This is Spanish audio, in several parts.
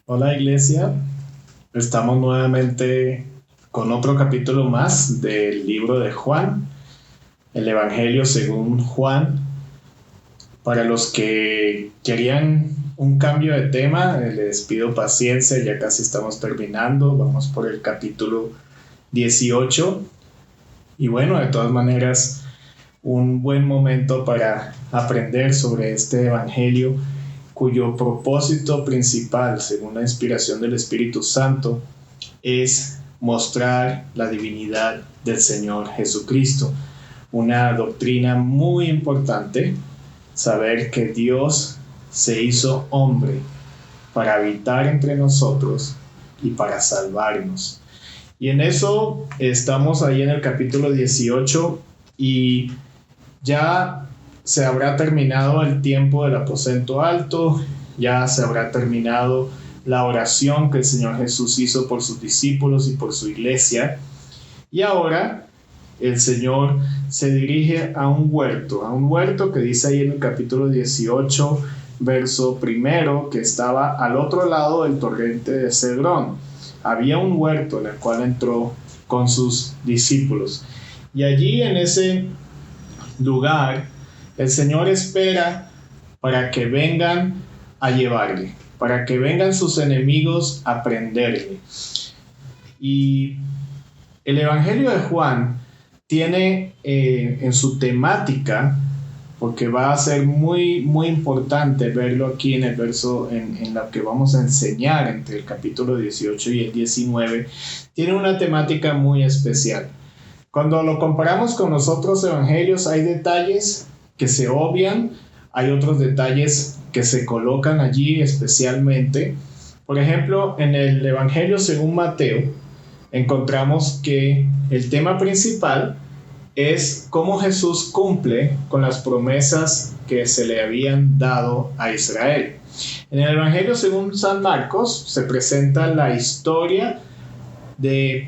Hola Iglesia, estamos nuevamente con otro capítulo más del libro de Juan, el Evangelio según Juan. Para los que querían un cambio de tema, les pido paciencia, ya casi estamos terminando, vamos por el capítulo 18. Y bueno, de todas maneras, un buen momento para aprender sobre este Evangelio cuyo propósito principal, según la inspiración del Espíritu Santo, es mostrar la divinidad del Señor Jesucristo. Una doctrina muy importante, saber que Dios se hizo hombre para habitar entre nosotros y para salvarnos. Y en eso estamos ahí en el capítulo 18 y ya se habrá terminado el tiempo del aposento alto, ya se habrá terminado la oración que el Señor Jesús hizo por sus discípulos y por su iglesia. Y ahora el Señor se dirige a un huerto que dice ahí en el capítulo 18, verso primero, que estaba al otro lado del torrente de Cedrón. Había un huerto en el cual entró con sus discípulos. Y allí en ese lugar, el Señor espera para que vengan a llevarle, para que vengan sus enemigos a prenderle. Y el Evangelio de Juan tiene en su temática, porque va a ser muy importante verlo aquí en el verso en lo que vamos a enseñar entre el capítulo 18 y el 19, tiene una temática muy especial. Cuando lo comparamos con los otros evangelios, hay detalles que se obvian, hay otros detalles que se colocan allí especialmente. Por ejemplo, en el Evangelio según Mateo, encontramos que el tema principal es cómo Jesús cumple con las promesas que se le habían dado a Israel. En el Evangelio según San Marcos se presenta la historia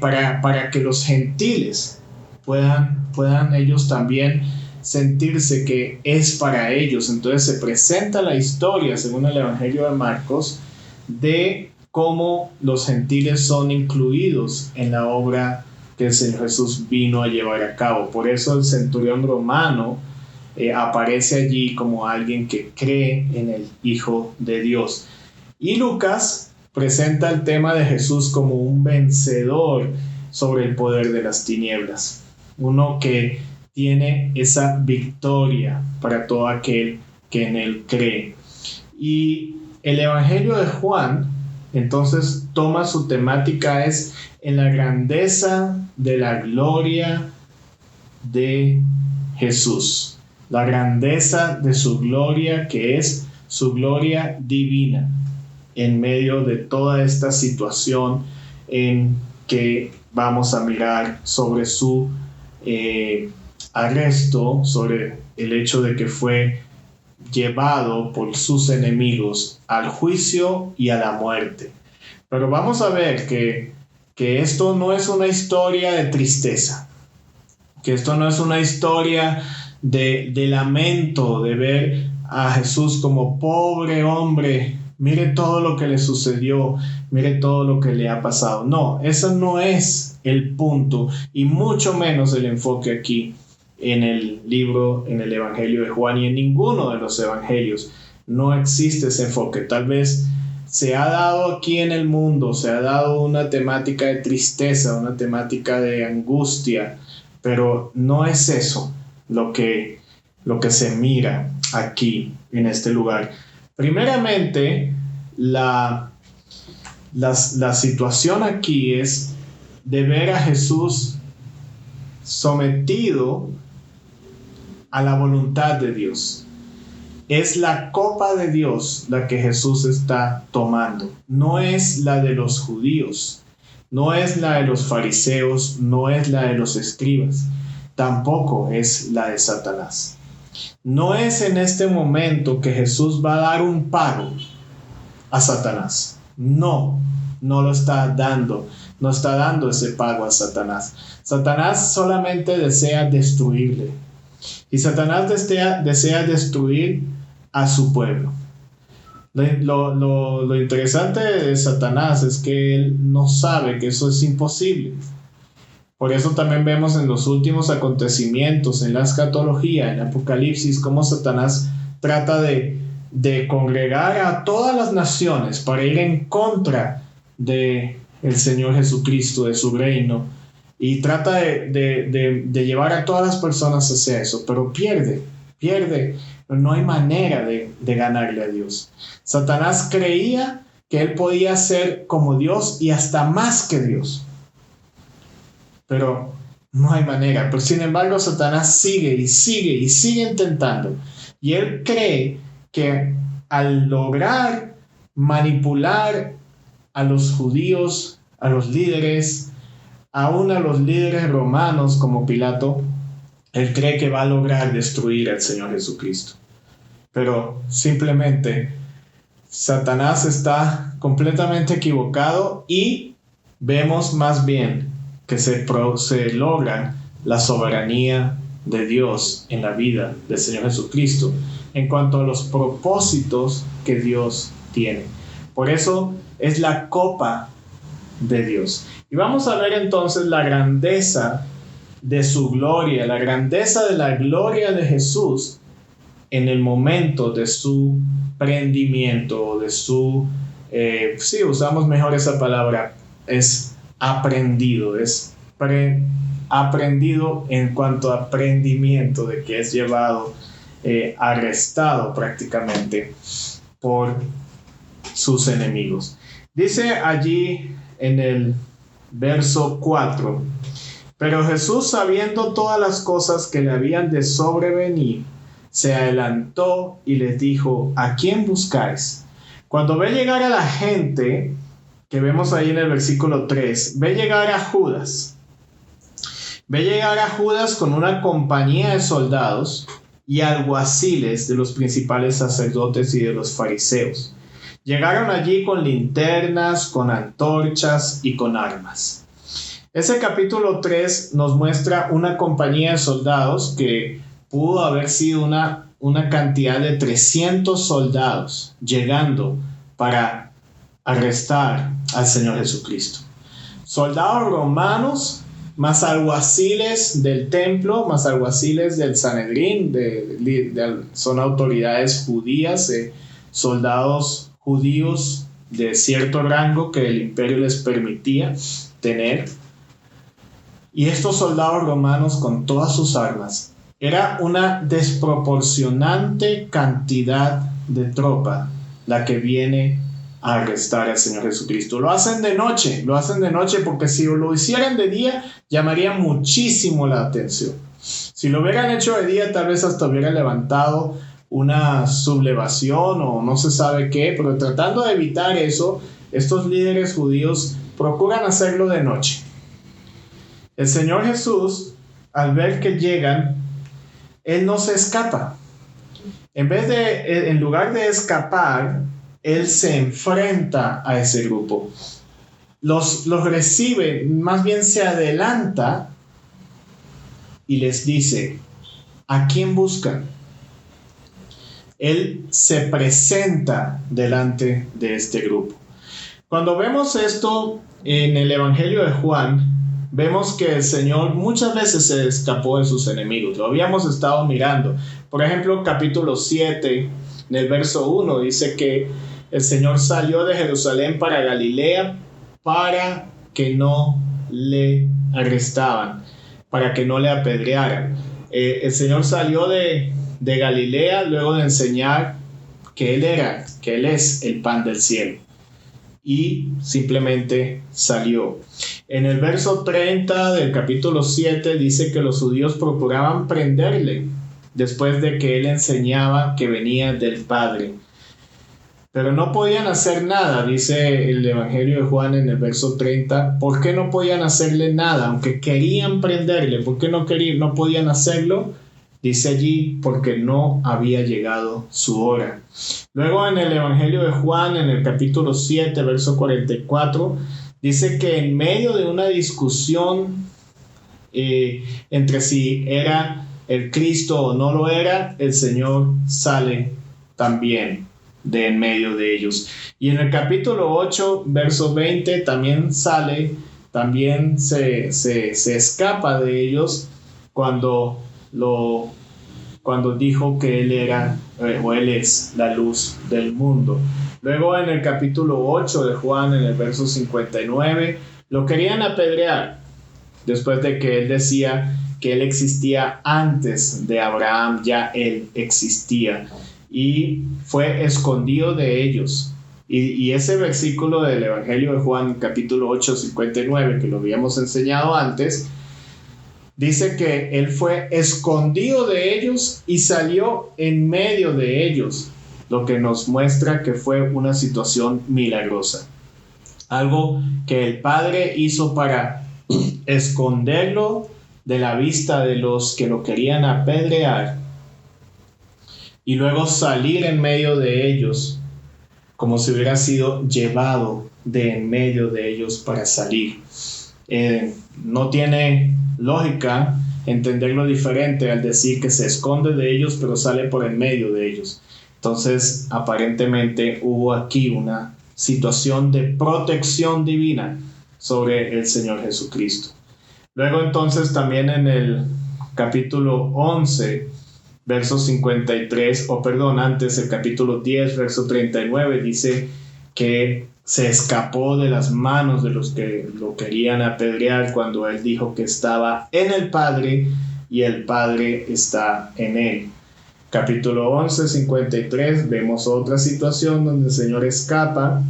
para que los gentiles puedan ellos también sentirse que es para ellos. Entonces se presenta la historia, según el Evangelio de Marcos, de cómo los gentiles son incluidos en la obra que el Señor Jesús vino a llevar a cabo. Por eso el centurión romano aparece allí como alguien que cree en el Hijo de Dios. Y Lucas presenta el tema de Jesús como un vencedor sobre el poder de las tinieblas, uno que tiene esa victoria para todo aquel que en él cree. Y el Evangelio de Juan entonces toma su temática es en la grandeza de la gloria de Jesús, la grandeza de su gloria, que es su gloria divina en medio de toda esta situación en que vamos a mirar sobre su arresto, sobre el hecho de que fue llevado por sus enemigos al juicio y a la muerte. Pero vamos a ver que esto no es una historia de tristeza, que esto no es una historia de lamento, de ver a Jesús como pobre hombre, mire todo lo que le sucedió, mire todo lo que le ha pasado. No, eso no es el punto y mucho menos el enfoque aquí en el libro, en el Evangelio de Juan, y en ninguno de los evangelios no existe ese enfoque. Tal vez se ha dado aquí en el mundo, se ha dado una temática de tristeza, una temática de angustia, pero no es eso lo que se mira aquí en este lugar. Primeramente, la situación aquí es de ver a Jesús sometido a la voluntad de Dios. Es la copa de Dios la que Jesús está tomando. No es la de los judíos, no es la de los fariseos, no es la de los escribas, tampoco es la de Satanás. No es en este momento que Jesús va a dar un pago a Satanás. No lo está dando. No está dando ese pago a Satanás. Satanás solamente desea destruirle. Y Satanás desea destruir a su pueblo. Lo interesante de Satanás es que él no sabe que eso es imposible. Por eso también vemos en los últimos acontecimientos, en la escatología, en Apocalipsis, cómo Satanás trata de congregar a todas las naciones para ir en contra de el Señor Jesucristo, de su reino, y trata de llevar a todas las personas hacia eso, pero pierde. No hay manera de ganarle a Dios. Satanás creía que él podía ser como Dios y hasta más que Dios, pero no hay manera. Pero sin embargo, Satanás sigue intentando, y él cree que al lograr manipular a los judíos, a los líderes, aún a los líderes romanos como Pilato, él cree que va a lograr destruir al Señor Jesucristo. Pero simplemente Satanás está completamente equivocado, y vemos más bien que se logra la soberanía de Dios en la vida del Señor Jesucristo en cuanto a los propósitos que Dios tiene. Por eso es la copa de Dios. Y vamos a ver entonces la grandeza de su gloria, la grandeza de la gloria de Jesús en el momento de su prendimiento, de su, si usamos mejor esa palabra, es aprendido, es aprendido en cuanto a prendimiento, de que es llevado, arrestado prácticamente por sus enemigos. Dice allí en el verso 4: pero Jesús, sabiendo todas las cosas que le habían de sobrevenir, se adelantó y les dijo: ¿a quién buscáis? Cuando ve llegar a la gente, que vemos ahí en el versículo 3, ve llegar a Judas con una compañía de soldados y alguaciles de los principales sacerdotes y de los fariseos. Llegaron allí con linternas, con antorchas y con armas. Ese capítulo 3 nos muestra una compañía de soldados que pudo haber sido una cantidad de 300 soldados llegando para arrestar al Señor Jesucristo. Soldados romanos, más alguaciles del templo, más alguaciles del Sanedrín, son autoridades judías, soldados judíos de cierto rango que el imperio les permitía tener. Y estos soldados romanos, con todas sus armas, era una desproporcionante cantidad de tropa la que viene a arrestar al Señor Jesucristo. Lo hacen de noche porque si lo hicieran de día llamaría muchísimo la atención. Si lo hubieran hecho de día, tal vez hasta hubieran levantado una sublevación o no se sabe qué, pero tratando de evitar eso, estos líderes judíos procuran hacerlo de noche. El Señor Jesús, al ver que llegan, Él no se escapa. En lugar de escapar, Él se enfrenta a ese grupo. Los recibe, más bien se adelanta y les dice: ¿a quién buscan? Él se presenta delante de este grupo. Cuando vemos esto en el Evangelio de Juan, vemos que el Señor muchas veces se escapó de sus enemigos. Lo habíamos estado mirando. Por ejemplo, capítulo 7, en el verso 1, dice que el Señor salió de Jerusalén para Galilea para que no le arrestaban, para que no le apedrearan. El Señor salió de Galilea luego de enseñar que Él es el pan del cielo. Y simplemente salió. En el verso 30 del capítulo 7 dice que los judíos procuraban prenderle después de que él enseñaba que venía del Padre. Pero no podían hacer nada, dice el Evangelio de Juan en el verso 30. ¿Por qué no podían hacerle nada? Aunque querían prenderle, ¿por qué no podían hacerlo? Dice allí: porque no había llegado su hora. Luego en el Evangelio de Juan, en el capítulo 7, verso 44, dice que en medio de una discusión entre si era el Cristo o no lo era, el Señor sale también de en medio de ellos. Y en el capítulo 8, verso 20, también se escapa de ellos cuando dijo que él era, o él es la luz del mundo. Luego en el capítulo 8 de Juan, en el verso 59, lo querían apedrear después de que él decía que él existía antes de Abraham, ya él existía y fue escondido de ellos. Y ese versículo del Evangelio de Juan, capítulo 8, 59, que lo habíamos enseñado antes, dice que él fue escondido de ellos y salió en medio de ellos, lo que nos muestra que fue una situación milagrosa. Algo que el Padre hizo para esconderlo de la vista de los que lo querían apedrear y luego salir en medio de ellos como si hubiera sido llevado de en medio de ellos para salir. No tiene lógica entenderlo diferente al decir que se esconde de ellos pero sale por en medio de ellos. Entonces aparentemente hubo aquí una situación de protección divina sobre el Señor Jesucristo. Luego entonces también en el capítulo 11, verso 53, antes el capítulo 10, verso 39, dice que se escapó de las manos de los que lo querían apedrear cuando él dijo que estaba en el Padre y el Padre está en él. Capítulo 11, 53, vemos otra situación donde el Señor escapa.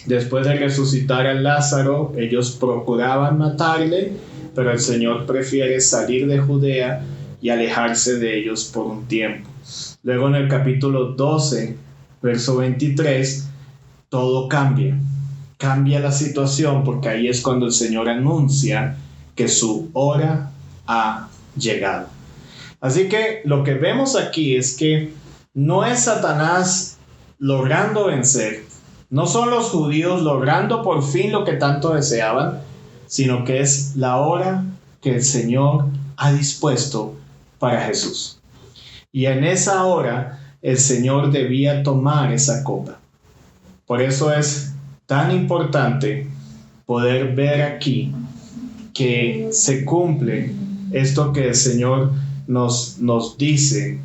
Después de resucitar a Lázaro, ellos procuraban matarle, pero el Señor prefiere salir de Judea y alejarse de ellos por un tiempo. Luego en el capítulo 12, verso 23, todo cambia la situación, porque ahí es cuando el Señor anuncia que su hora ha llegado. Así que lo que vemos aquí es que no es Satanás logrando vencer, no son los judíos logrando por fin lo que tanto deseaban, sino que es la hora que el Señor ha dispuesto para Jesús. Y en esa hora el Señor debía tomar esa copa. Por eso es tan importante poder ver aquí que se cumple esto que el Señor nos dice,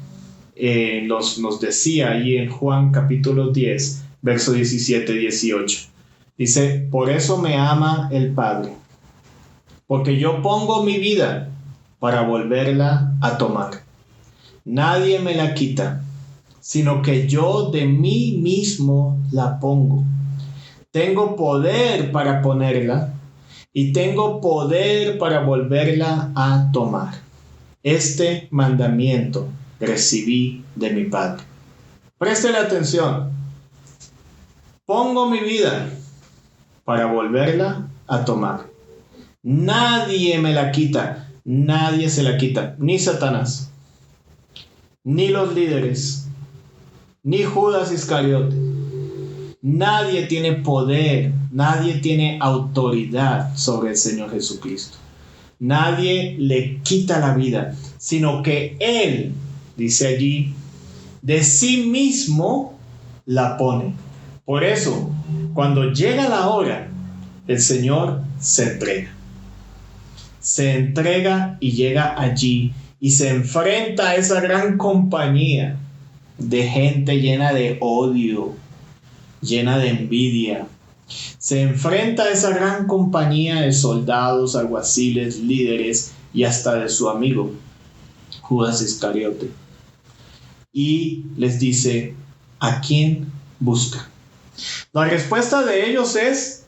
nos decía ahí en Juan capítulo 10, verso 17-18. Dice: por eso me ama el Padre, porque yo pongo mi vida para volverla a tomar. Nadie me la quita, sino que yo de mí mismo la pongo. Tengo poder para ponerla y tengo poder para volverla a tomar. Este mandamiento recibí de mi Padre. Préstele atención. Pongo mi vida para volverla a tomar. Nadie me la quita, nadie se la quita, ni Satanás, ni los líderes, ni Judas Iscariote. Nadie tiene poder, nadie tiene autoridad sobre el Señor Jesucristo. Nadie le quita la vida, sino que Él, dice allí, de sí mismo la pone. Por eso, cuando llega la hora, el Señor se entrega. Se entrega y llega allí y se enfrenta a esa gran compañía de gente llena de odio, llena de envidia. Se enfrenta a esa gran compañía de soldados, alguaciles, líderes y hasta de su amigo Judas Iscariote. Y les dice: ¿a quién busca? La respuesta de ellos es: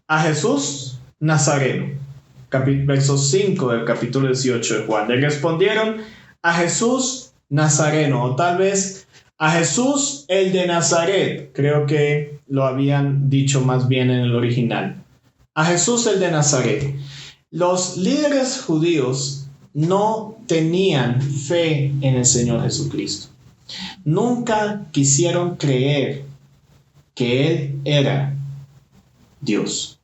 a Jesús Nazareno. Verso 5 del capítulo 18 de Juan. Le respondieron: a Jesús Nazareno, o tal vez a Jesús el de Nazaret. Creo que lo habían dicho más bien en el original. A Jesús el de Nazaret. Los líderes judíos no tenían fe en el Señor Jesucristo. Nunca quisieron creer que Él era Dios,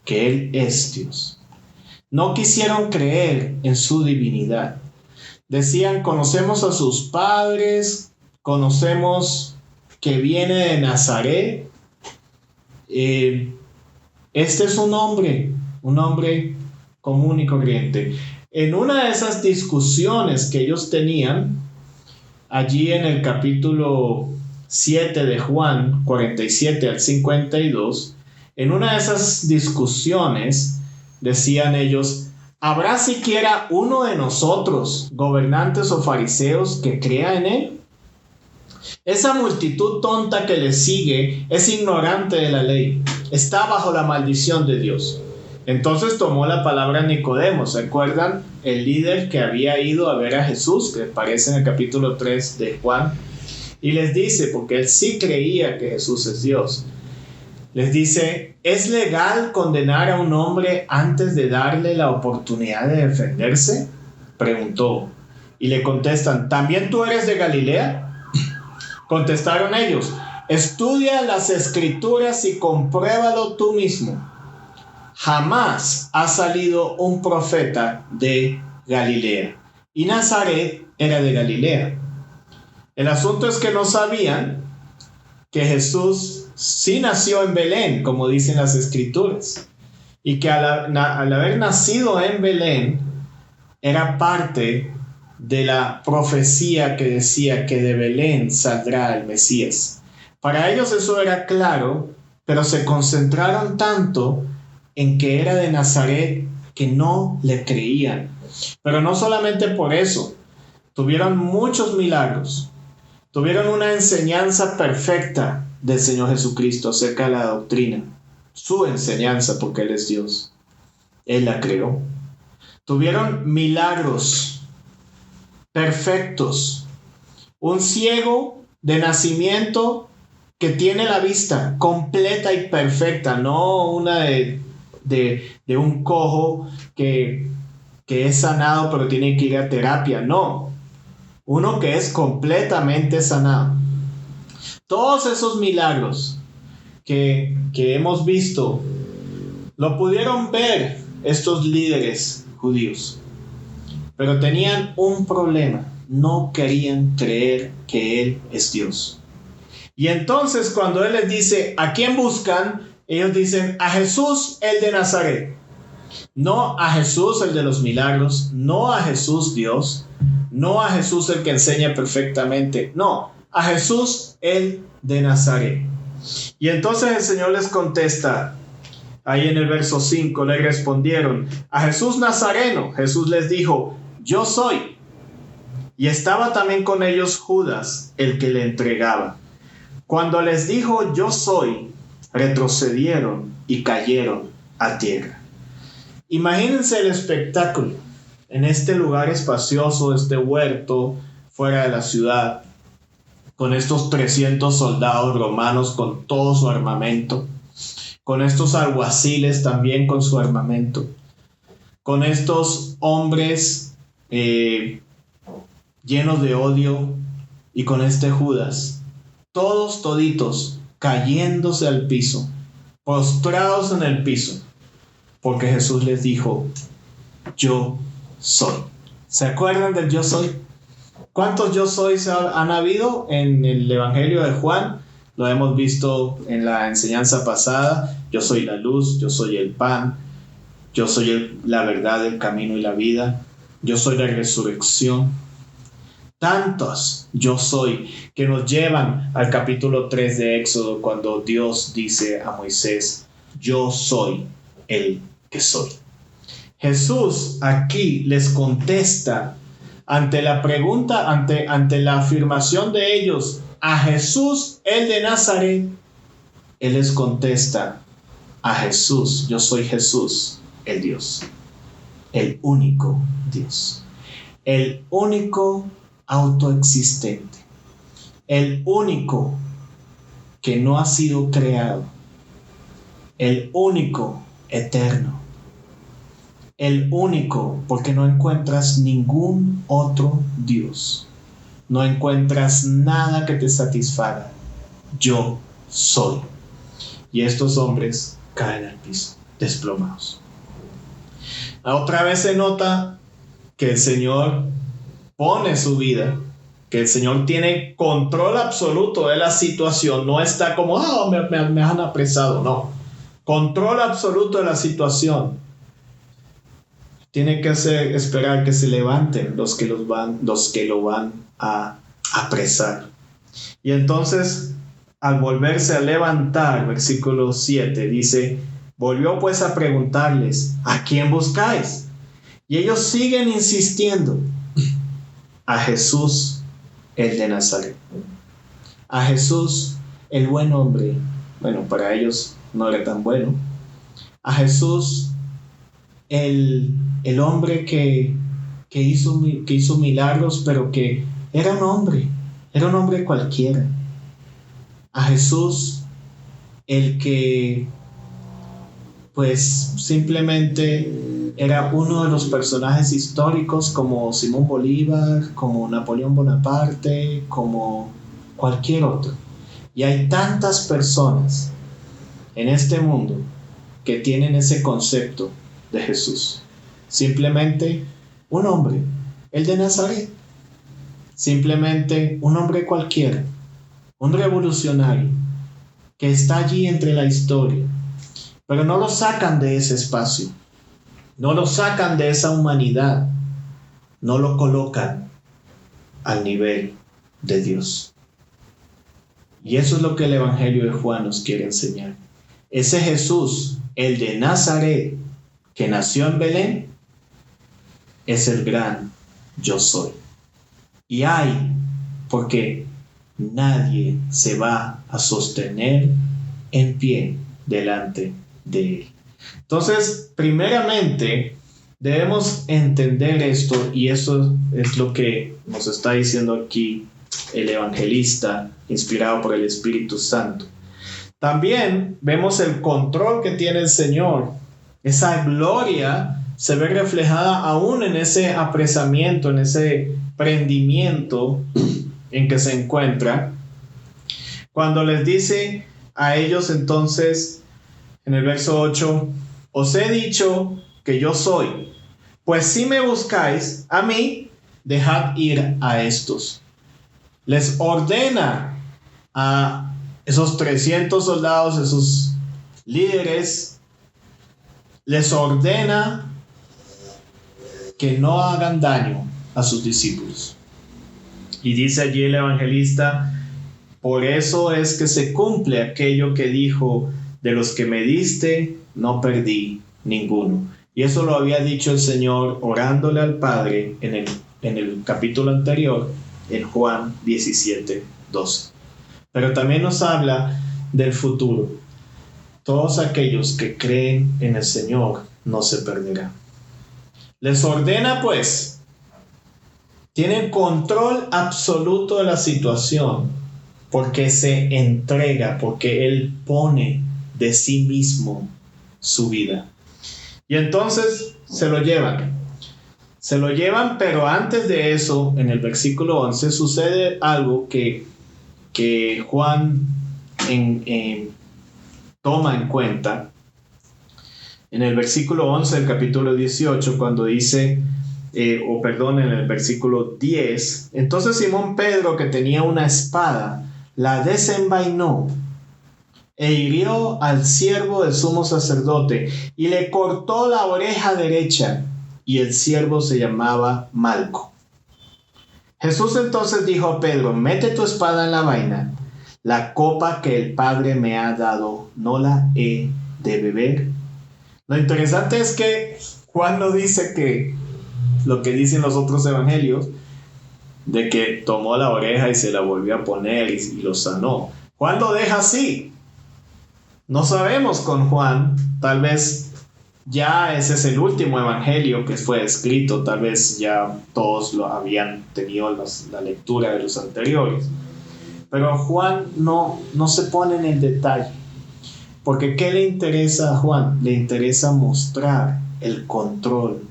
que Él es Dios. No quisieron creer en su divinidad. Decían: conocemos a sus padres, conocemos que viene de Nazaret. Este es un hombre común y corriente. En una de esas discusiones que ellos tenían, allí en el capítulo 7 de Juan, 47 al 52, en una de esas discusiones decían ellos: ¿habrá siquiera uno de nosotros, gobernantes o fariseos, que crea en él? Esa multitud tonta que le sigue es ignorante de la ley, está bajo la maldición de Dios. Entonces tomó la palabra Nicodemo, ¿se acuerdan? El líder que había ido a ver a Jesús, que aparece en el capítulo 3 de Juan, y les dice, porque él sí creía que Jesús es Dios, les dice: ¿es legal condenar a un hombre antes de darle la oportunidad de defenderse? Preguntó. Y le contestan: ¿también tú eres de Galilea? Contestaron ellos: estudia las escrituras y compruébalo tú mismo. Jamás ha salido un profeta de Galilea. Y Nazaret era de Galilea. El asunto es que no sabían que Jesús sí nació en Belén, como dicen las escrituras, y que al haber nacido en Belén era parte de la profecía que decía que de Belén saldrá el Mesías. Para ellos eso era claro, pero se concentraron tanto en que era de Nazaret que no le creían. Pero no solamente por eso, tuvieron muchos milagros, tuvieron una enseñanza perfecta del Señor Jesucristo acerca de la doctrina, su enseñanza, porque Él es Dios. Él la creó. Tuvieron milagros perfectos. Un ciego de nacimiento que tiene la vista completa y perfecta, no una de un cojo que es sanado pero tiene que ir a terapia, no. Uno que es completamente sanado. Todos esos milagros que hemos visto lo pudieron ver estos líderes judíos, pero tenían un problema: no querían creer que Él es Dios. Y entonces cuando Él les dice: ¿a quién buscan?, ellos dicen: a Jesús, el de Nazaret. No a Jesús, el de los milagros, no a Jesús Dios, no a Jesús el que enseña perfectamente, no, a Jesús, el de Nazaret. Y entonces el Señor les contesta, ahí en el verso 5, le respondieron: a Jesús Nazareno. Jesús les dijo: yo soy. Y estaba también con ellos Judas, el que le entregaba. Cuando les dijo: yo soy, retrocedieron y cayeron a tierra. Imagínense el espectáculo en este lugar espacioso, este huerto fuera de la ciudad, con estos 300 soldados romanos con todo su armamento, con estos alguaciles también con su armamento, con estos hombres llenos de odio, y con este Judas, todos toditos cayéndose al piso, postrados en el piso, porque Jesús les dijo: yo soy. ¿Se acuerdan del yo soy? ¿Cuántos yo soy han habido en el Evangelio de Juan? Lo hemos visto en la enseñanza pasada. Yo soy la luz, yo soy el pan, yo soy la verdad, el camino y la vida, yo soy la resurrección. Tantos yo soy que nos llevan al capítulo 3 de Éxodo, cuando Dios dice a Moisés: yo soy el que soy. Jesús aquí les contesta ante la pregunta, ante la afirmación de ellos: a Jesús, el de Nazaret. Él les contesta: a Jesús, yo soy Jesús, el Dios, el único Dios, el único autoexistente, el único que no ha sido creado, el único eterno, el único, porque no encuentras ningún otro Dios, no encuentras nada que te satisfaga. Yo soy. Y estos hombres caen al piso, desplomados. Otra vez se nota que el Señor pone su vida que el Señor tiene control absoluto de la situación, no está como, me han apresado, no. Control absoluto de la situación. Tiene que esperar que se levanten los que lo van a apresar. Y entonces, al volverse a levantar, versículo 7 dice, volvió pues a preguntarles, ¿a quién buscáis? Y ellos siguen insistiendo, a Jesús, el de Nazaret. A Jesús, el buen hombre. Bueno, para ellos no era tan bueno. A Jesús, el hombre que hizo milagros, pero que era un hombre cualquiera. A Jesús, el que pues simplemente era uno de los personajes históricos como Simón Bolívar, como Napoleón Bonaparte, como cualquier otro. Y hay tantas personas en este mundo que tienen ese concepto de Jesús. Simplemente un hombre, el de Nazaret. Simplemente un hombre cualquiera, un revolucionario que está allí entre la historia. Pero no lo sacan de ese espacio, no lo sacan de esa humanidad, no lo colocan al nivel de Dios. Y eso es lo que el Evangelio de Juan nos quiere enseñar. Ese Jesús, el de Nazaret, que nació en Belén, es el gran yo soy. Y hay, porque nadie se va a sostener en pie delante de él. Entonces, primeramente, debemos entender esto, y eso es lo que nos está diciendo aquí el evangelista, inspirado por el Espíritu Santo. También vemos el control que tiene el Señor. Esa gloria se ve reflejada aún en ese apresamiento, en ese prendimiento en que se encuentra. Cuando les dice a ellos entonces, en el verso 8, os he dicho que yo soy, pues si me buscáis a mí, dejad ir a estos. Les ordena a esos 300 soldados, esos líderes, les ordena que no hagan daño a sus discípulos. Y dice allí el evangelista, por eso es que se cumple aquello que dijo, de los que me diste, no perdí ninguno. Y eso lo había dicho el Señor orándole al Padre en el capítulo anterior, en Juan 17:12. Pero también nos habla del futuro. Todos aquellos que creen en el Señor no se perderán. Les ordena pues, tienen control absoluto de la situación, porque se entrega, porque Él pone de sí mismo su vida. Y entonces se lo llevan, pero antes de eso, en el versículo 11, sucede algo que Juan toma en cuenta. En el versículo 11 del capítulo 18, cuando dice, en el versículo 10, entonces Simón Pedro, que tenía una espada, la desenvainó e hirió al siervo del sumo sacerdote y le cortó la oreja derecha, y el siervo se llamaba Malco. Jesús entonces dijo a Pedro, mete tu espada en la vaina, la copa que el Padre me ha dado, ¿no la he de beber? Lo interesante es que Juan no dice que lo que dicen los otros evangelios, de que tomó la oreja y se la volvió a poner y lo sanó. Juan lo deja así. No sabemos con Juan, tal vez ya ese es el último evangelio que fue escrito, tal vez ya todos lo habían tenido la lectura de los anteriores. Pero Juan no se pone en el detalle, porque ¿qué le interesa a Juan? Le interesa mostrar el control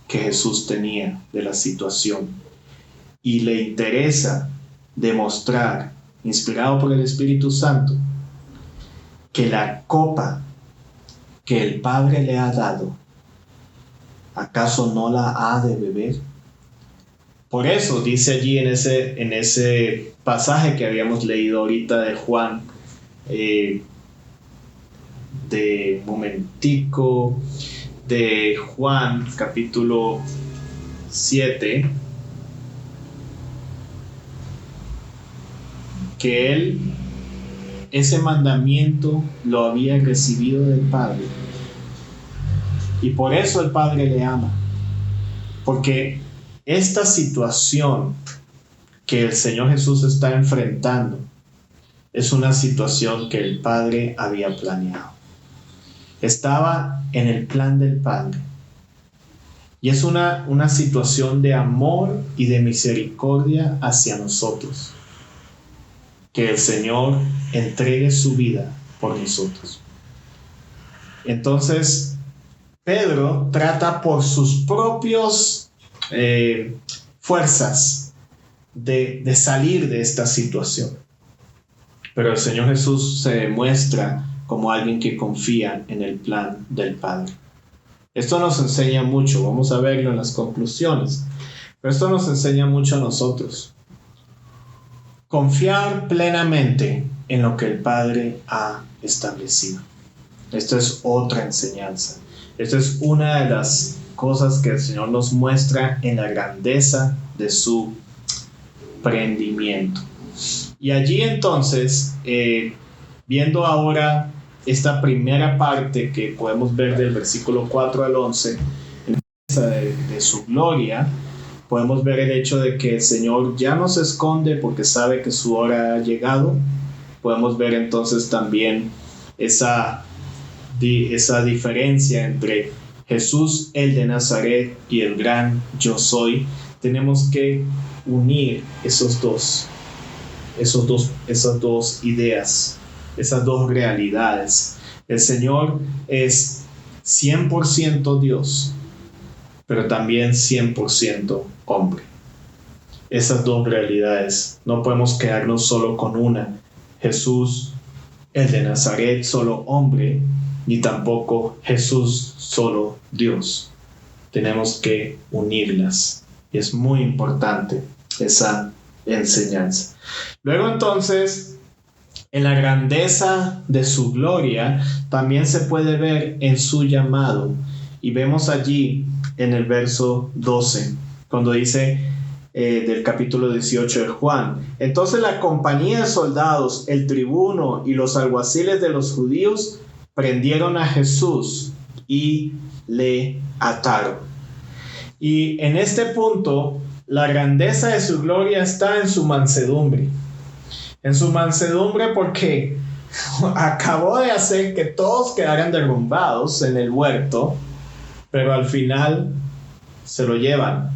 que Jesús tenía de la situación, y le interesa demostrar, inspirado por el Espíritu Santo, que la copa que el Padre le ha dado, ¿acaso no la ha de beber? Por eso dice allí en ese pasaje que habíamos leído ahorita de Juan, de momentico, de Juan capítulo 7, que él ese mandamiento lo había recibido del Padre, y por eso el Padre le ama, porque esta situación que el Señor Jesús está enfrentando es una situación que el Padre había planeado. Estaba en el plan del Padre. Y es una situación de amor y de misericordia hacia nosotros. Que el Señor entregue su vida por nosotros. Entonces, Pedro trata por sus propios fuerzas de salir de esta situación. Pero el Señor Jesús se demuestra como alguien que confía en el plan del Padre. Esto nos enseña mucho, vamos a verlo en las conclusiones, pero esto nos enseña mucho a nosotros. Confiar plenamente en lo que el Padre ha establecido. Esto es otra enseñanza. Esto es una de las cosas que el Señor nos muestra en la grandeza de su prendimiento. Y allí entonces, viendo ahora esta primera parte que podemos ver del versículo 4 al 11, de su gloria, podemos ver el hecho de que el Señor ya no se esconde porque sabe que su hora ha llegado. Podemos ver entonces también esa diferencia entre Jesús, el de Nazaret, y el gran yo soy. Tenemos que unir esas dos ideas, esas dos realidades. El Señor es 100% Dios, pero también 100% hombre. Esas dos realidades, no podemos quedarnos solo con una. Jesús, el de Nazaret, solo hombre, ni tampoco Jesús, solo Dios. Tenemos que unirlas. Y es muy importante esa enseñanza. Luego entonces, en la grandeza de su gloria, también se puede ver en su llamado. Y vemos allí en el verso 12, cuando dice del capítulo 18 de Juan: entonces la compañía de soldados, el tribuno y los alguaciles de los judíos prendieron a Jesús y le ataron. Y en este punto, la grandeza de su gloria está en su mansedumbre. En su mansedumbre, porque acabó de hacer que todos quedaran derrumbados en el huerto, pero al final se lo llevan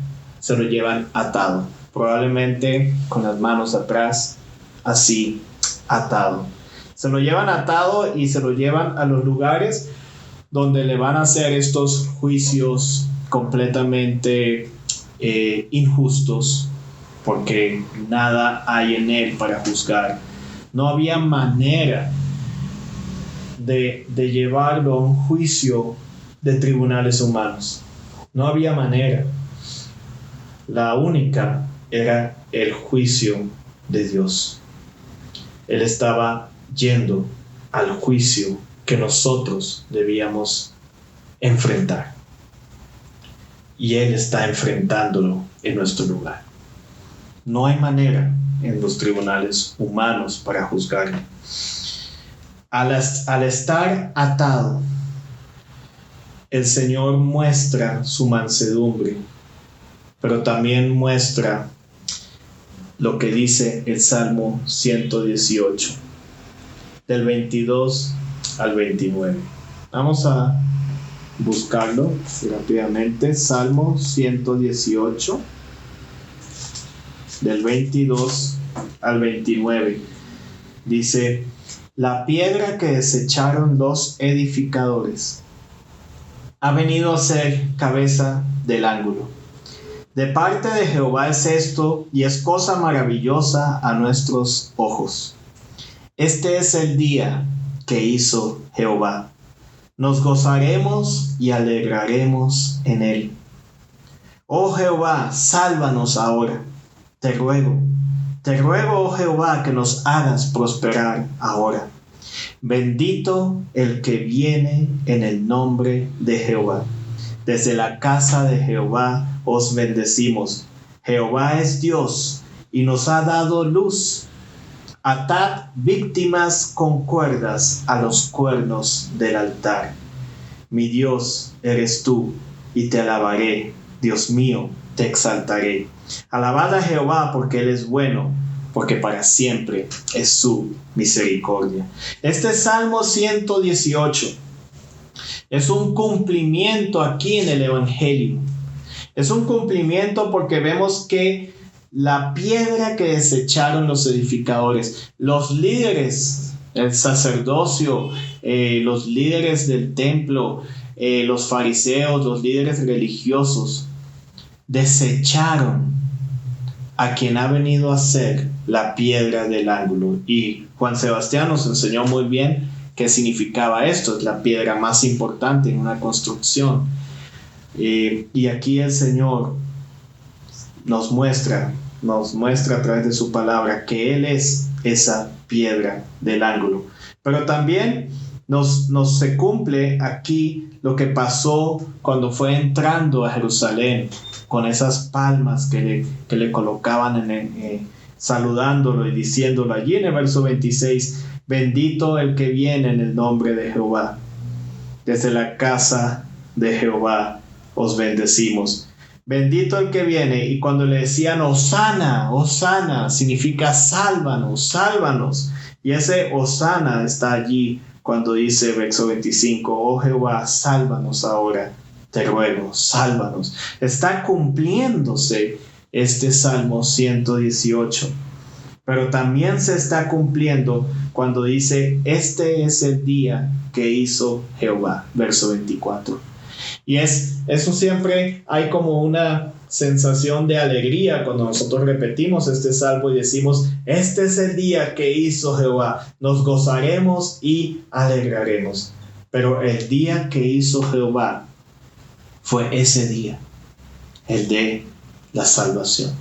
atado, probablemente con las manos atrás, así atado. Se lo llevan atado y se lo llevan a los lugares donde le van a hacer estos juicios completamente injustos, porque nada hay en él para juzgar. No había manera de llevarlo a un juicio de tribunales humanos. No había manera. La única era el juicio de Dios. Él estaba yendo al juicio que nosotros debíamos enfrentar. Y Él está enfrentándolo en nuestro lugar. No hay manera en los tribunales humanos para juzgarlo. Al estar atado, el Señor muestra su mansedumbre, pero también muestra lo que dice el Salmo 118, del 22 al 29. Vamos a buscarlo rápidamente. Salmo 118, del 22 al 29. Dice: la piedra que desecharon los edificadores ha venido a ser cabeza del ángulo. De parte de Jehová es esto, y es cosa maravillosa a nuestros ojos. Este es el día que hizo Jehová. Nos gozaremos y alegraremos en él. Oh Jehová, sálvanos ahora. Te ruego, oh Jehová, que nos hagas prosperar ahora. Bendito el que viene en el nombre de Jehová. Desde la casa de Jehová os bendecimos. Jehová es Dios y nos ha dado luz. Atad víctimas con cuerdas a los cuernos del altar. Mi Dios eres tú, y te alabaré. Dios mío, te exaltaré. Alabad a Jehová, porque Él es bueno, porque para siempre es su misericordia. Este Salmo 118 es un cumplimiento aquí en el Evangelio. Es un cumplimiento porque vemos que la piedra que desecharon los edificadores, los líderes, el sacerdocio, los líderes del templo, los fariseos, los líderes religiosos, desecharon a quien ha venido a ser la piedra del ángulo. Y Juan Sebastián nos enseñó muy bien qué significaba esto. Es la piedra más importante en una construcción. Y aquí el Señor nos muestra a través de su palabra que Él es esa piedra del ángulo. Pero también nos se cumple aquí lo que pasó cuando fue entrando a Jerusalén, con esas palmas que le colocaban saludándolo y diciéndolo allí en el verso 26, bendito el que viene en el nombre de Jehová. Desde la casa de Jehová os bendecimos. Bendito el que viene. Y cuando le decían Hosana, Hosana, significa sálvanos, sálvanos. Y ese Hosana está allí cuando dice verso 25, oh Jehová, sálvanos ahora. Te ruego, sálvanos. Está cumpliéndose este Salmo 118. Pero también se está cumpliendo cuando dice, este es el día que hizo Jehová. Verso 24. Y eso siempre hay como una sensación de alegría cuando nosotros repetimos este salmo y decimos, este es el día que hizo Jehová. Nos gozaremos y alegraremos. Pero el día que hizo Jehová fue ese día, el de la salvación,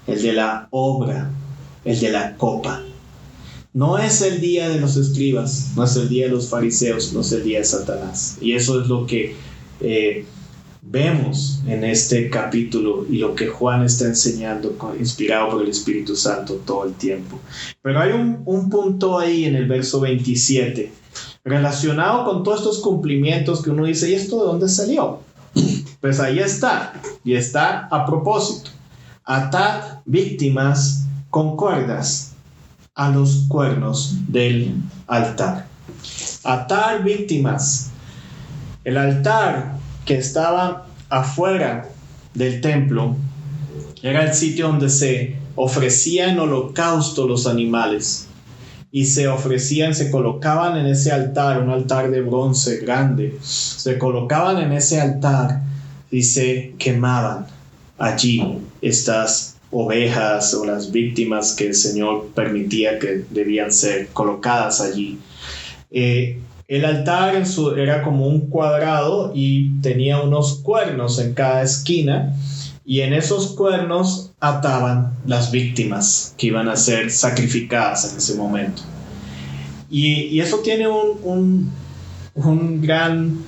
el de la obra, el de la copa. No es el día de los escribas, no es el día de los fariseos, no es el día de Satanás. Y eso es lo que vemos en este capítulo y lo que Juan está enseñando, inspirado por el Espíritu Santo todo el tiempo. Pero hay un punto ahí en el verso 27, relacionado con todos estos cumplimientos que uno dice, ¿y esto de dónde salió? Pues ahí está, y está a propósito. Atad víctimas con cuerdas a los cuernos del altar. Atar víctimas. El altar que estaba afuera del templo era el sitio donde se ofrecían en holocausto los animales. Y se colocaban en ese altar, un altar de bronce grande, se colocaban en ese altar y se quemaban allí estas ovejas o las víctimas que el Señor permitía que debían ser colocadas allí. El altar era como un cuadrado y tenía unos cuernos en cada esquina, y en esos cuernos ataban las víctimas que iban a ser sacrificadas en ese momento. Y eso tiene un gran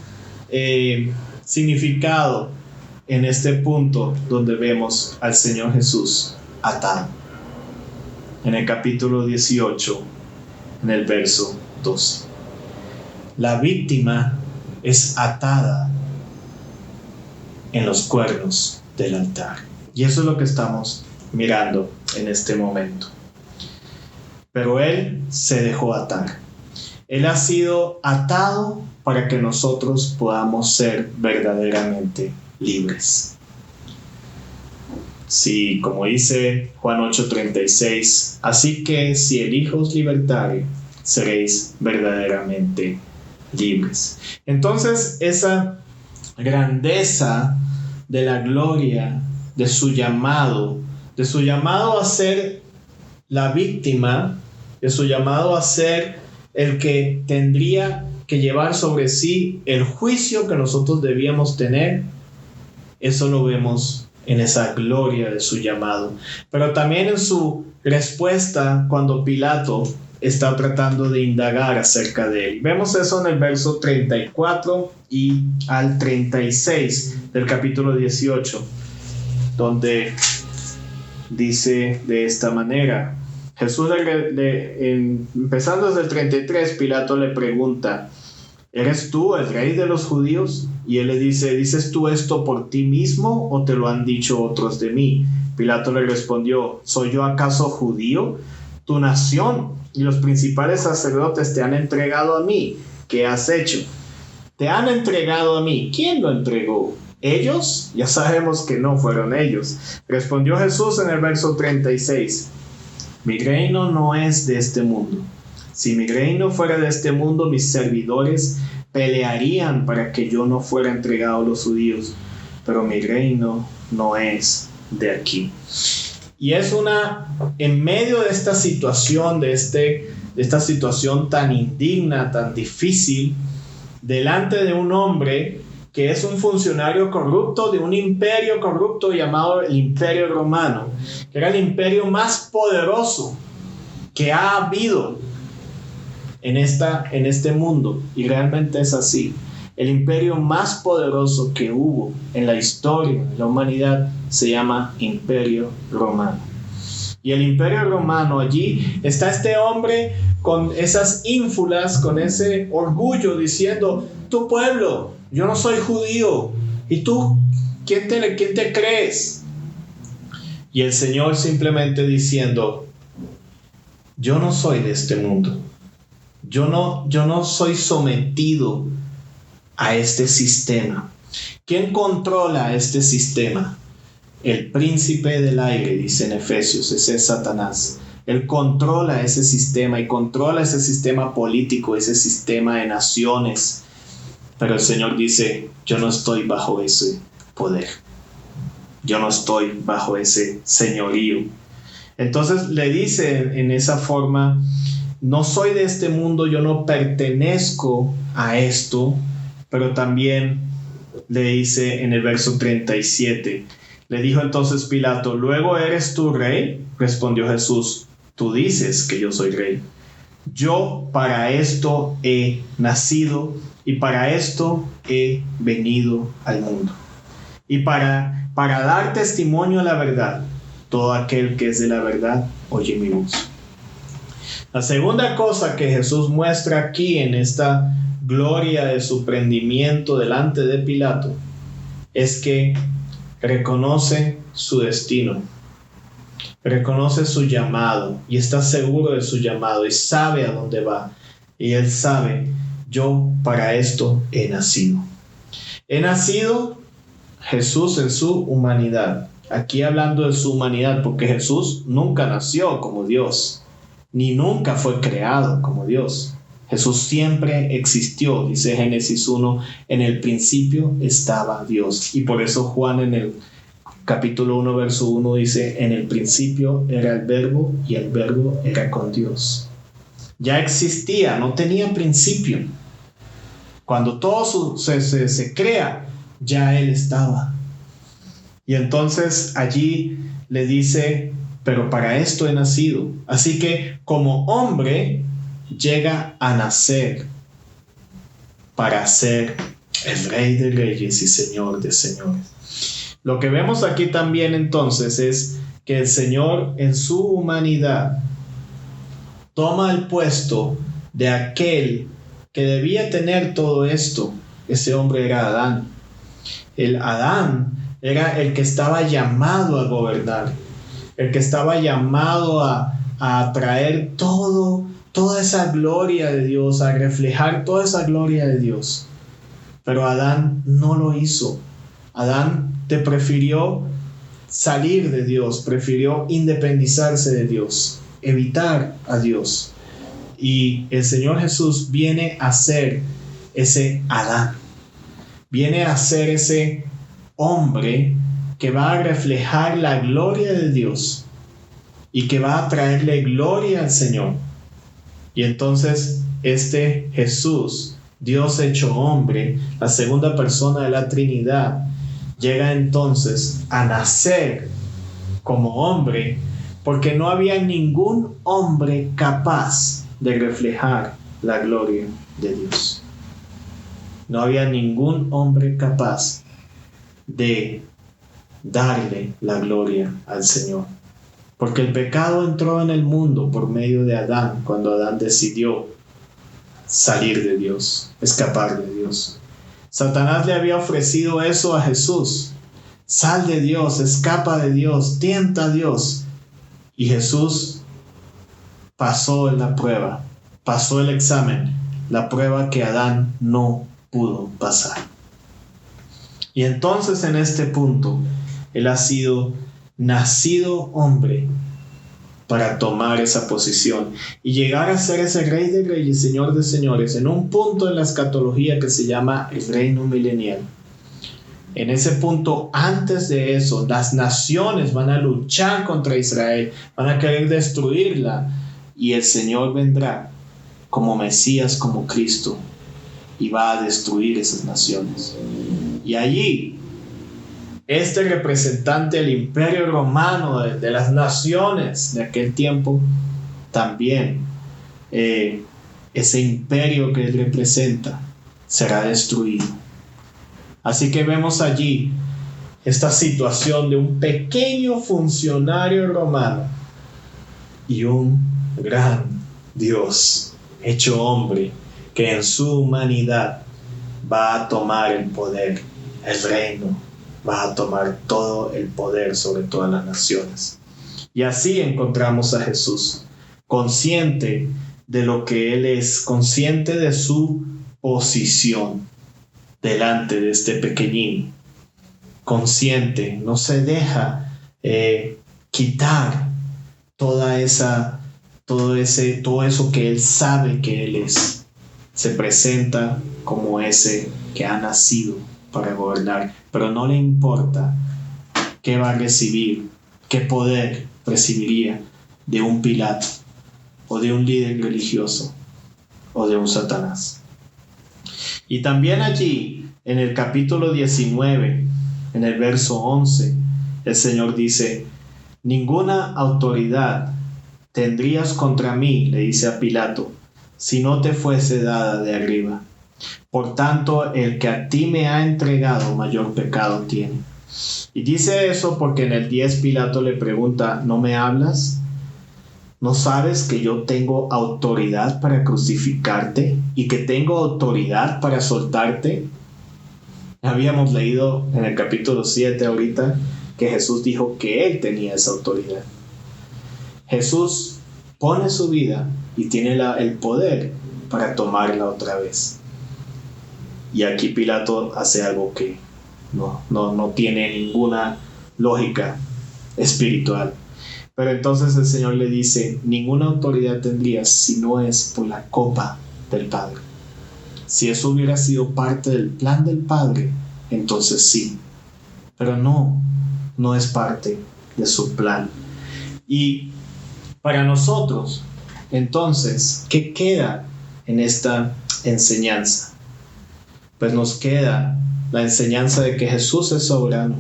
significado en este punto donde vemos al Señor Jesús atado. En el capítulo 18, en el verso 12. La víctima es atada en los cuernos del altar. Y eso es lo que estamos mirando en este momento. Pero Él se dejó atar. Él ha sido atado para que nosotros podamos ser verdaderamente libres. Sí, como dice Juan 8:36, así que si el Hijo os libertare, seréis verdaderamente libres. Entonces, esa grandeza de la gloria de su llamado a ser la víctima, de su llamado a ser el que tendría que llevar sobre sí el juicio que nosotros debíamos tener, Eso lo vemos en esa gloria de su llamado. Pero también en su respuesta cuando Pilato está tratando de indagar acerca de él. Vemos eso en el verso 34 y al 36 del capítulo 18, donde dice de esta manera. Jesús, empezando desde el 33, Pilato le pregunta: ¿eres tú el rey de los judíos? Y él le dice: ¿dices tú esto por ti mismo o te lo han dicho otros de mí? Pilato le respondió: ¿soy yo acaso judío? Tu nación y los principales sacerdotes te han entregado a mí. ¿Qué has hecho? Te han entregado a mí. ¿Quién lo entregó? ¿Ellos? Ya sabemos que no fueron ellos. Respondió Jesús en el verso 36: mi reino no es de este mundo. Si mi reino fuera de este mundo, mis servidores pelearían para que yo no fuera entregado a los judíos, pero mi reino no es de aquí. Y es en medio de esta situación, de esta situación tan indigna, tan difícil, delante de un hombre que es un funcionario corrupto de un imperio corrupto llamado el Imperio Romano, que era el imperio más poderoso que ha habido en este mundo, y realmente es así. El imperio más poderoso que hubo en la historia de la humanidad se llama Imperio Romano. Y el Imperio Romano, allí está este hombre con esas ínfulas, con ese orgullo, diciendo: tu pueblo, yo no soy judío, ¿y tú quién te crees? Y el Señor simplemente diciendo: yo no soy de este mundo. Yo no soy sometido a este sistema. ¿Quién controla este sistema? El príncipe del aire, dice en Efesios, ese es Satanás. Él controla ese sistema y controla ese sistema político, ese sistema de naciones. Pero el Señor dice: yo no estoy bajo ese poder. Yo no estoy bajo ese señorío. Entonces le dice en esa forma: no soy de este mundo, yo no pertenezco a esto. Pero también le dice en el verso 37, le dijo entonces Pilato: ¿luego eres tú rey? Respondió Jesús: tú dices que yo soy rey. Yo para esto he nacido y para esto he venido al mundo. Y para dar testimonio a la verdad, todo aquel que es de la verdad oye mi voz. La segunda cosa que Jesús muestra aquí en esta gloria de su prendimiento delante de Pilato es que reconoce su destino, reconoce su llamado y está seguro de su llamado y sabe a dónde va. Y él sabe: yo para esto he nacido. He nacido Jesús en su humanidad. Aquí hablando de su humanidad, porque Jesús nunca nació como Dios, ni nunca fue creado como Dios. Jesús siempre existió, dice Génesis 1, en el principio estaba Dios. Y por eso Juan en el capítulo 1, verso 1 dice: en el principio era el verbo y el verbo era con Dios. Ya existía, no tenía principio. Cuando todo se crea, ya Él estaba. Y entonces allí le dice: pero para esto he nacido. Así que como hombre llega a nacer para ser el Rey de Reyes y Señor de Señores. Lo que vemos aquí también entonces es que el Señor en su humanidad toma el puesto de aquel que debía tener todo esto. Ese hombre era Adán. El Adán era el que estaba llamado a gobernar, el que estaba llamado a traer toda esa gloria de Dios, a reflejar toda esa gloria de Dios. Pero Adán no lo hizo. Adán prefirió salir de Dios, prefirió independizarse de Dios, evitar a Dios. Y el Señor Jesús viene a ser ese Adán, viene a ser ese hombre que va a reflejar la gloria de Dios y que va a traerle gloria al Señor. Y entonces este Jesús, Dios hecho hombre, la segunda persona de la Trinidad, llega entonces a nacer como hombre, porque no había ningún hombre capaz de reflejar la gloria de Dios. No había ningún hombre capaz de darle la gloria al Señor. Porque el pecado entró en el mundo por medio de Adán, cuando Adán decidió salir de Dios, escapar de Dios. Satanás le había ofrecido eso a Jesús. Sal de Dios, escapa de Dios, tienta a Dios. Y Jesús pasó en la prueba, pasó el examen, la prueba que Adán no pudo pasar. Y entonces en este punto, Él ha sido nacido hombre para tomar esa posición y llegar a ser ese Rey de Reyes, Señor de Señores, en un punto en la escatología que se llama el reino milenial. En ese punto, antes de eso, las naciones van a luchar contra Israel, van a querer destruirla, y el Señor vendrá como Mesías, como Cristo, y va a destruir esas naciones. Y allí, este representante del imperio romano, de las naciones de aquel tiempo, también ese imperio que él representa será destruido. Así que vemos allí esta situación de un pequeño funcionario romano y un gran Dios hecho hombre que en su humanidad va a tomar el poder, el reino, va a tomar todo el poder sobre todas las naciones. Y así encontramos a Jesús, consciente de lo que Él es, consciente de su posición delante de este pequeñín, consciente, no se deja quitar todo eso que Él sabe que Él es. Se presenta como ese que ha nacido para gobernar, pero no le importa qué va a recibir, qué poder recibiría de un Pilato, o de un líder religioso, o de un Satanás. Y también allí, en el capítulo 19, en el verso 11, el Señor dice: ninguna autoridad tendrías contra mí, le dice a Pilato, si no te fuese dada de arriba. Por tanto, el que a ti me ha entregado mayor pecado tiene. Y dice eso porque en el 10 Pilato le pregunta: ¿no me hablas? ¿No sabes que yo tengo autoridad para crucificarte y que tengo autoridad para soltarte? Habíamos leído en el capítulo 7 ahorita que Jesús dijo que Él tenía esa autoridad. Jesús pone su vida y tiene el poder para tomarla otra vez. Y aquí Pilato hace algo que no tiene ninguna lógica espiritual. Pero entonces el Señor le dice: ninguna autoridad tendrías si no es por la copa del Padre. Si eso hubiera sido parte del plan del Padre, entonces sí. Pero no es parte de su plan. Y para nosotros, entonces, ¿qué queda en esta enseñanza? Pues nos queda la enseñanza de que Jesús es soberano,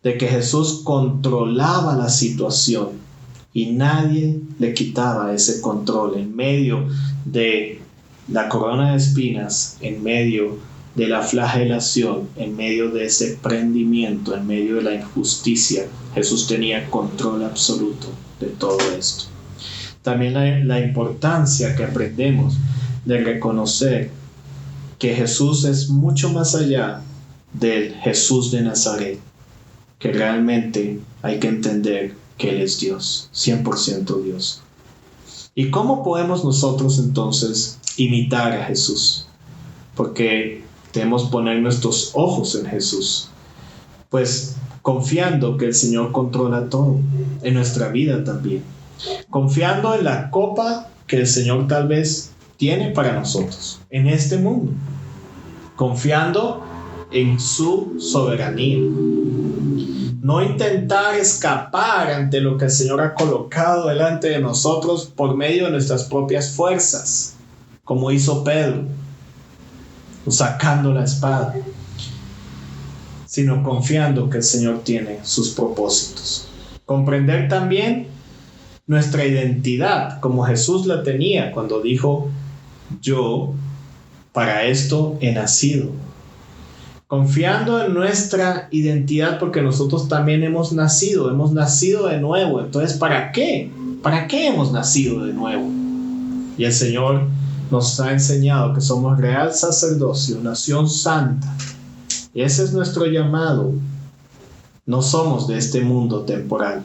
de que Jesús controlaba la situación y nadie le quitaba ese control en medio de la corona de espinas, en medio de la flagelación, en medio de ese prendimiento, en medio de la injusticia. Jesús tenía control absoluto de todo esto. También la importancia que aprendemos de reconocer que Jesús es mucho más allá del Jesús de Nazaret, que realmente hay que entender que Él es Dios, 100% Dios. ¿Y cómo podemos nosotros entonces imitar a Jesús? Porque debemos poner nuestros ojos en Jesús, pues confiando que el Señor controla todo, en nuestra vida también, confiando en la copa que el Señor tal vez tiene para nosotros en este mundo, confiando en su soberanía. No intentar escapar ante lo que el Señor ha colocado delante de nosotros por medio de nuestras propias fuerzas, como hizo Pedro, sacando la espada, sino confiando que el Señor tiene sus propósitos. Comprender también nuestra identidad, como Jesús la tenía cuando dijo: yo para esto he nacido. Confiando en nuestra identidad, porque nosotros también hemos nacido de nuevo. Entonces, ¿para qué? ¿Para qué hemos nacido de nuevo? Y el Señor nos ha enseñado que somos real sacerdocio, nación santa. Y ese es nuestro llamado. No somos de este mundo temporal.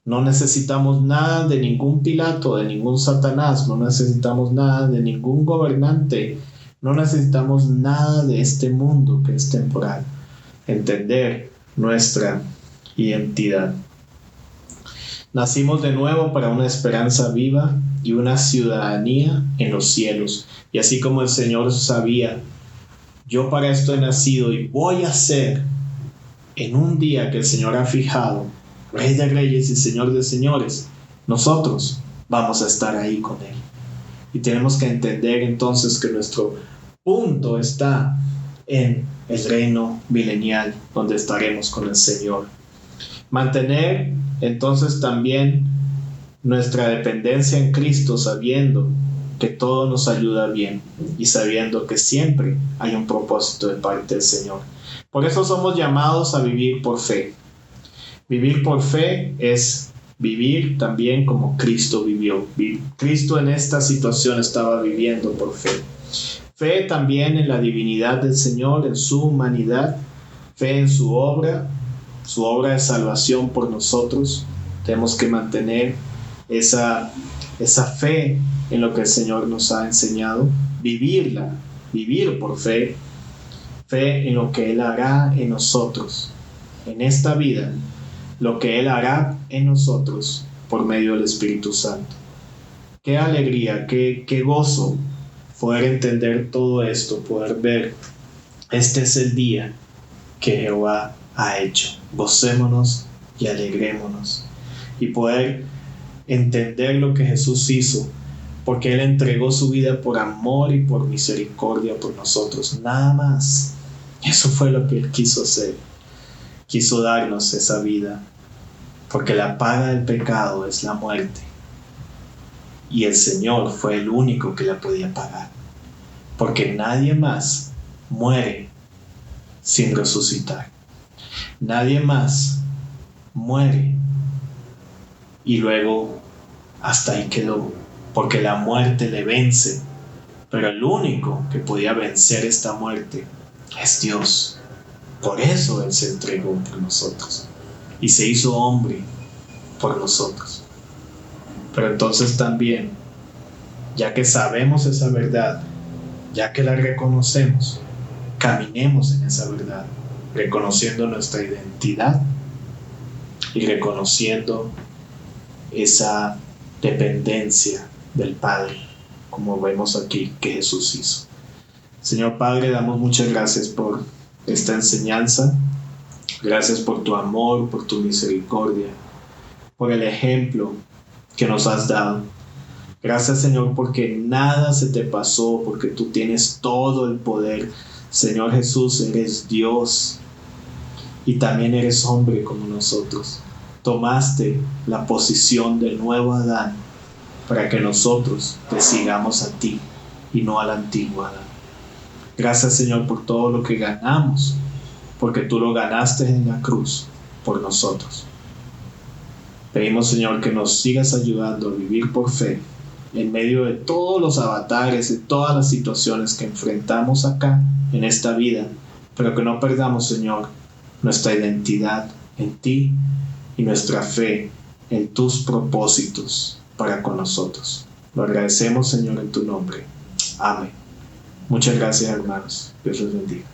No necesitamos nada de ningún Pilato, de ningún Satanás. No necesitamos nada de ningún gobernante. No necesitamos nada de este mundo que es temporal. Entender nuestra identidad. Nacimos de nuevo para una esperanza viva y una ciudadanía en los cielos. Y así como el Señor sabía: yo para esto he nacido y voy a ser en un día que el Señor ha fijado, Rey de Reyes y Señor de Señores, nosotros vamos a estar ahí con Él. Y tenemos que entender entonces que nuestro punto está en el reino milenial, donde estaremos con el Señor. Mantener entonces también nuestra dependencia en Cristo, sabiendo que todo nos ayuda bien y sabiendo que siempre hay un propósito de parte del Señor. Por eso somos llamados a vivir por fe. Vivir por fe es vivir también como Cristo vivió. Cristo en esta situación estaba viviendo por fe. Fe también en la divinidad del Señor, en su humanidad. Fe en su obra de salvación por nosotros. Tenemos que mantener esa fe en lo que el Señor nos ha enseñado. Vivirla, vivir por fe. Fe en lo que Él hará en nosotros, en esta vida, lo que Él hará en nosotros por medio del Espíritu Santo. Qué alegría, qué gozo poder entender todo esto, poder ver: este es el día que Jehová ha hecho. Gocémonos y alegrémonos. Y poder entender lo que Jesús hizo, porque Él entregó su vida por amor y por misericordia por nosotros. Nada más. Eso fue lo que Él quiso hacer. Quiso darnos esa vida, porque la paga del pecado es la muerte. Y el Señor fue el único que la podía pagar, porque nadie más muere sin resucitar. Nadie más muere y luego hasta ahí quedó, porque la muerte le vence. Pero el único que podía vencer esta muerte es Dios. Por eso Él se entregó por nosotros y se hizo hombre por nosotros. Pero entonces también, ya que sabemos esa verdad, ya que la reconocemos, caminemos en esa verdad, reconociendo nuestra identidad y reconociendo esa dependencia del Padre, como vemos aquí que Jesús hizo. Señor Padre, damos muchas gracias por esta enseñanza. Gracias por tu amor, por tu misericordia, por el ejemplo que nos has dado. Gracias, Señor, porque nada se te pasó, porque tú tienes todo el poder. Señor Jesús, eres Dios y también eres hombre como nosotros. Tomaste la posición del nuevo Adán para que nosotros te sigamos a ti y no al antiguo Adán. Gracias, Señor, por todo lo que ganamos, porque tú lo ganaste en la cruz por nosotros. Pedimos, Señor, que nos sigas ayudando a vivir por fe en medio de todos los avatares, de todas las situaciones que enfrentamos acá en esta vida, pero que no perdamos, Señor, nuestra identidad en ti y nuestra fe en tus propósitos para con nosotros. Lo agradecemos, Señor, en tu nombre. Amén. Muchas gracias, hermanos. Dios los bendiga.